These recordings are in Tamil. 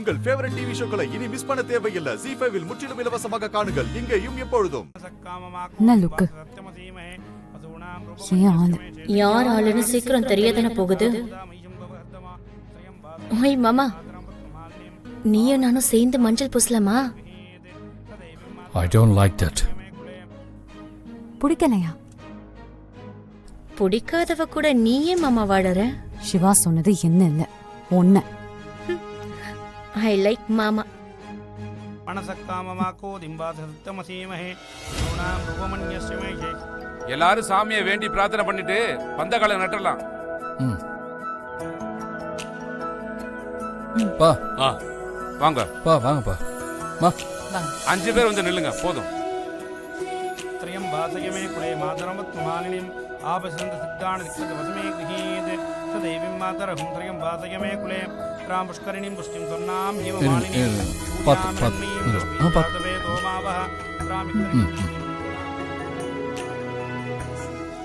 உங்கள் ஃபேவரட் டிவி ஷோக்களை இனி மிஸ் பண்ண தேவையில்லை. ZEE5 இல் முற்றிலும் இலவசமாக காணுங்கள். இங்கேயும் எப்பொழுதும். என்ன லுக்கு? யார் ஆளுன்னு சீக்கிரம் தெரியதானே போகுது. ஓய் மாமா, நீயும் நானும் சேர்ந்து மஞ்சள் பூசலாமா? I don't like that. பிடிக்கலையா? பிடிக்காதவ கூட நீயே மாமா வாடற. சிவா சொன்னது என்ன இல்ல ஒன்ன. ஐ லைக் மாமா. எல்லாரும் சாமியை வேண்டி பிரார்த்தனை பண்ணிட்டு பந்தகால நட்டலாம். பா வாங்க பா வாங்கப்பா. 5 பேர் வந்து நில்லுங்க போதும்.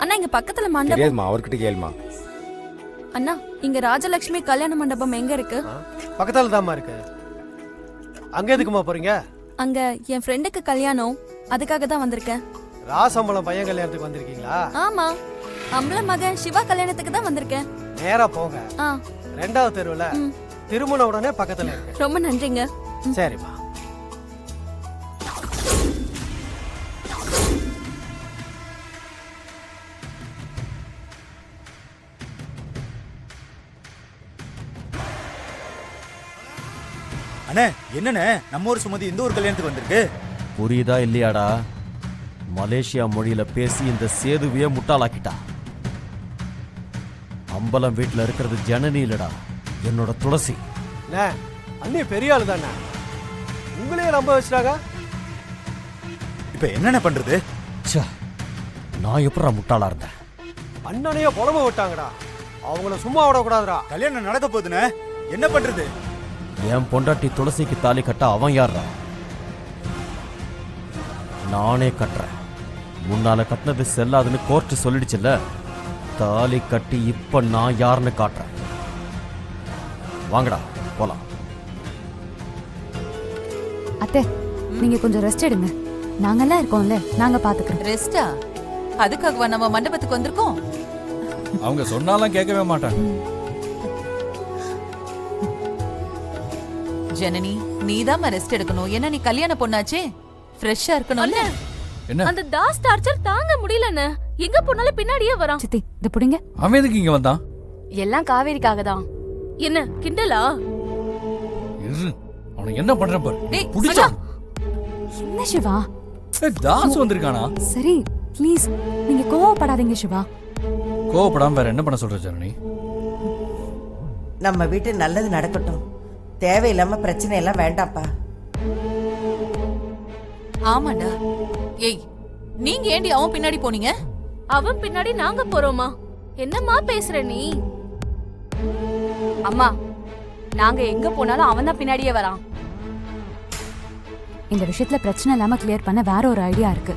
அண்ணா இங்க பக்கத்துல மண்டபம் அவர்கிட்ட கேளுமா. அண்ணா இங்க ராஜலட்சுமி கல்யாண மண்டபம் எங்க இருக்கு? பக்கத்துல தாமா இருக்கு. அங்க எதுக்குமா போறீங்க? அங்க என் ஃப்ரெண்டுக்கு கல்யாணம், அதுக்காக தான் வந்திருக்கேன். ராசம்பளம் பையன் கல்யாணத்துக்கு வந்திருக்கீங்களா? ஆமா, அம்பல மகன் சிவா கல்யாணத்துக்கு தான் வந்திருக்கேன். நேரா போங்க. 2வது தெருவுல திருமண உடனே பக்கத்துல இருக்கு. ரொம்ப நன்றிங்க. சரிம்மா. அண்ணே என்னண்ணே நம்ம ஊர் சுமதி இந்த ஊர் கல்யாணத்துக்கு வந்திருக்கு? புரியுதா இல்லையாடா? மலேசியா மொழியில பேசி இந்த சேதுவையே முட்டாளாக்கிட்டா. அம்பலம் வீட்டுல இருக்கிறது ஜனனி இல்லடா, என்னோட துளசி. அண்ணே பெரிய ஆளு தானே, உங்களையே நம்ப வச்சிட்டாங்க. இப்ப என்னென்ன பண்றது? நான் எப்படா முட்டாளா இருந்தேன்? அண்ணனையே புலம்ப விட்டாங்கடா, அவங்கள சும்மா விடக்கூடாதுடா. கல்யாணம் நடக்க போகுதுன்னு என்ன பண்றது? என் பொண்டாட்டி துளசிக்கு தாலி கட்ட அவன் யாரா? நானே கட்டுறேன். முன்னால கட்டினது செல்லாதுன்னு கோர்ட் சொல்லிடுச்சுல்ல. தாலி கட்டி இப்ப நான் யாருன்னு காட்டுறேன். வாங்கடா போலாம். அத்தை நீங்க கொஞ்சம் ரெஸ்ட் எடுங்க, நாங்கெல்லாம் இருக்கோம்ல, நாங்க பாத்துக்கிறோம். ரெஸ்டா? அதுக்காகவா நம்ம மண்டபத்துக்கு வந்திருக்கோம்? அவங்க சொன்னாலும் கேட்கவே மாட்டாங்க. ஜனனி நீதான் ரெஸ்ட் எடுக்கணும். என்ன நீ கல்யாண பொண்ணாச்சே, ஃப்ரெஷ்ஷா இருக்கணும்ல. என்ன அந்த தாஸ் டார்ச்சர் தாங்க முடியலன்னு எங்க போனாலும் பின்னாடியே வரான். சித்தி இத புடிங்க. அவன் எதுக்கு இங்க வந்தான்? எல்லாம் காவேரிக்காக தான். என்ன கிண்டலா? அவனை என்ன பண்ற பாரு. புடிச்சா என்ன சிவா? தாஸ் வந்திருக்கானா? சரி ப்ளீஸ் நீங்க கோவப்படாதீங்க சிவா. கோவப்படாம வேற என்ன பண்ண சொல்ற ஜனனி? நம்ம வீட்டு நல்லது நடக்கட்டும், தேவையில்லாம பிரச்சனை எல்லாம் வேண்டாப்பா. ஆமாண்டா. ஏய் நீங்க ஏண்டி அவன் பின்னாடி போனீங்க? அவன் பின்னாடி நாங்க போறோமா? என்னம்மா பேசுற நீ? அம்மா நாங்க எங்க போனாலும் அவன் தான் பின்னாடியே வரான். இந்த விஷயத்துல பிரச்சனை இல்லாம கிளியர் பண்ண வேற ஒரு ஐடியா இருக்கு.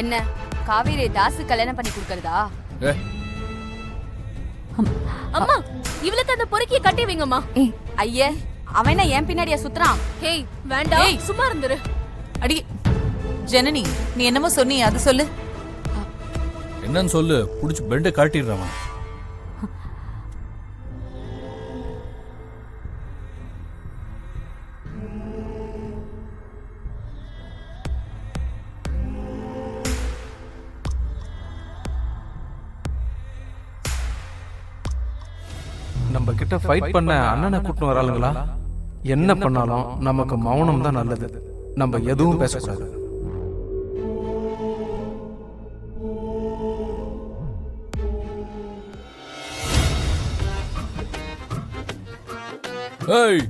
என்ன காவேரி தாசு கல்யாணம் பண்ணி கொடுக்கறதா? அம்மா இவளுக்கு அந்த பொறுக்கிய கட்டி வைங்கம்மா. ஐயே அவன் ஏன் பின்னாடியா சுத்துறான்? ஹேய் வேண்டாம், சும்மா இருந்துரு. அடி ஜனனி நீ என்னமோ சொன்னீ, அது சொல்லு. என்னன்னு சொல்லு, புடிச்சு பெண்டை காட்டிடுறான். நம்ம கிட்ட ஃபைட் பண்ண அண்ணனை கூட்டிட்டு வராளுங்களா? என்ன பண்ணாலும் நமக்கு மௌனம் தான் நல்லது. நம்ம எதுவும் பேசக்கூடாது. ஏய்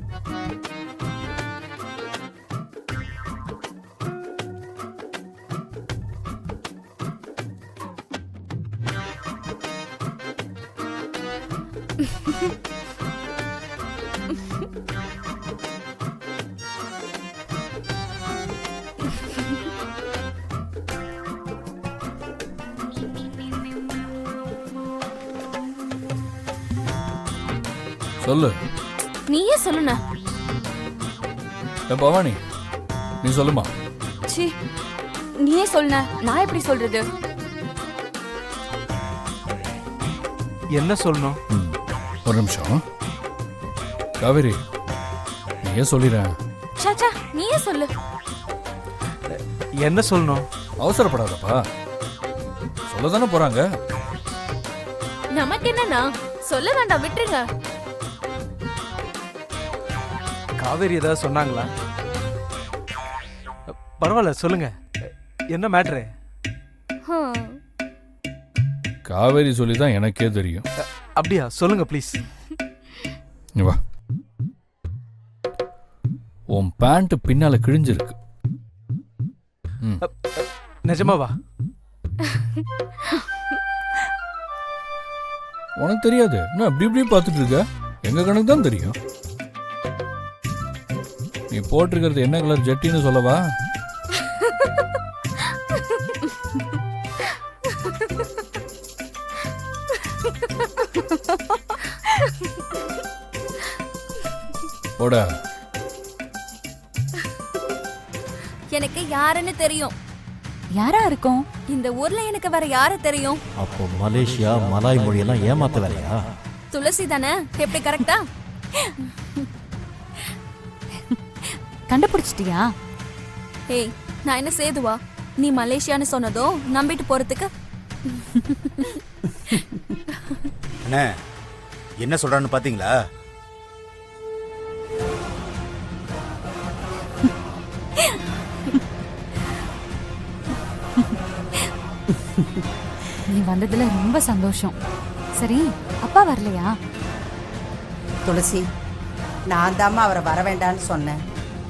சொல்லு. நீயே சொல்லுன. பவானி நீ சொல்லுமா. சி, நீயே சொல்லுன. நான் எப்படி சொல்றது? என்ன சொல்லணும்? ஒரு நிமிஷம் காவேரி, நீயே சொல்லிடுறேன். சாச்சா, நீயே சொல்லு. என்ன சொல்லணும்? அவசரப்படாதப்பா, சொல்லதானே போறாங்க. நமக்கு என்னன்னா சொல்ல வேண்டாம், விட்டுருங்க. காவேரி ஏதாவது சொன்னாங்களா? பரவாயில்ல, சொல்லுங்க. என்ன மேட்ரு? காவேரி சொல்லி தான் எனக்கே தெரியும். அப்படியா? சொல்லுங்க ப்ளீஸ். இங்க வா. உன் பேண்ட் பின்னால கிழிஞ்சிருக்கு. நிஜமாவா? உனக்கு தெரியாது, என்ன அப்படி இப்படி பார்த்துட்டு இருக்க? எங்க கணக்கு தான் தெரியும். நீ போட்டிருக்கிறது என்ன கலர் ஜட்டின்னு சொல்லவா? போடா. எனக்கு யாருன்னு தெரியும். யாரா இருக்கும்? இந்த ஊர்ல எனக்கு வேற யாரு தெரியும்? அப்போ மலேசியா மலாய் மொழியெல்லாம் ஏமாத்த வேலையா? துளசி தானே? எப்படி கரெக்டா? கண்டுபிடிச்சிட்டியா? ஏய், நான் என்ன சேதுவா? நீ மலேசியான்னு சொன்னதும் நம்பிட்டு போறதுக்கு? அண்ணே, என்ன சொல்றான்னு பாத்தீங்களா? நீ வந்ததுல ரொம்ப சந்தோஷம். சரி, அப்பா வரலையா? துளசி, நான் தாம்மா அவரை வர வேண்டான்னு சொன்னேன்.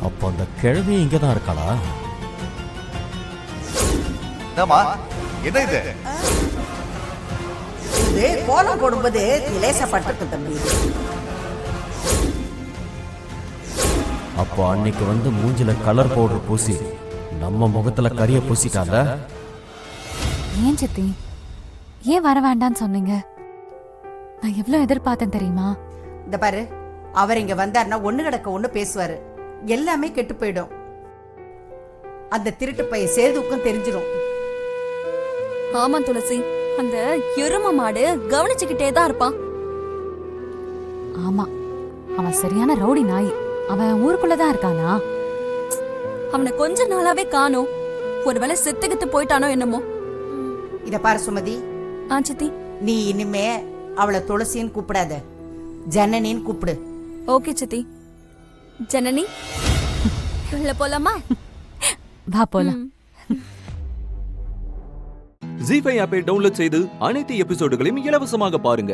அப்போ அந்த கிழவி இங்கே தான் இருக்காளா? என்ன இது? இது கோலம் போடும்போது லேசப்பட்டிருக்கு தம்பி. அப்போ அன்னைக்கு வந்து மூஞ்சில கலர் பவுடர் பூசி நம்ம முகத்துல கரிய பூசிட்டால. ஏன் சித்தி, ஏன் வர வேண்டான்னு சொன்னீங்க? நான் எவ்வளவு எதிர்பார்த்தேன் தெரியுமா? இந்த பாரு, அவர் இங்க வந்தாருன்னா ஒண்ணு கிடக்க ஒண்ணு பேசுவாரு. எல்லாமே கெட்டு போயிடும். அந்த திருட்டு பையன் சேதுக்கும் தெரிஞ்சிடும். ஆமா துளசி, அந்த எரும மாடு கவனிச்சுக்கிட்டே தான் இருப்பான். ஆமா, அவன் சரியான ரவுடி நாய். அவன் ஊருக்குள்ளதான் இருக்கானா? அவனை கொஞ்ச நாளாவே காணோம். ஒருவேளை செத்துக்கிட்டு போயிட்டானோ என்னமோ. இத பாரு சுமதி, சித்தி, நீ இனிமே அவளை துளசின்னு கூப்பிடாத, ஜனனின்னு கூப்பிடு. ஓகே சித்தி. ஜனனி, உள்ள போலாமா? வா போலாம். ஜீ5 ஆப்பை டவுன்லோட் செய்து அனைத்து எபிசோடுகளையும் இலவசமாக பாருங்க.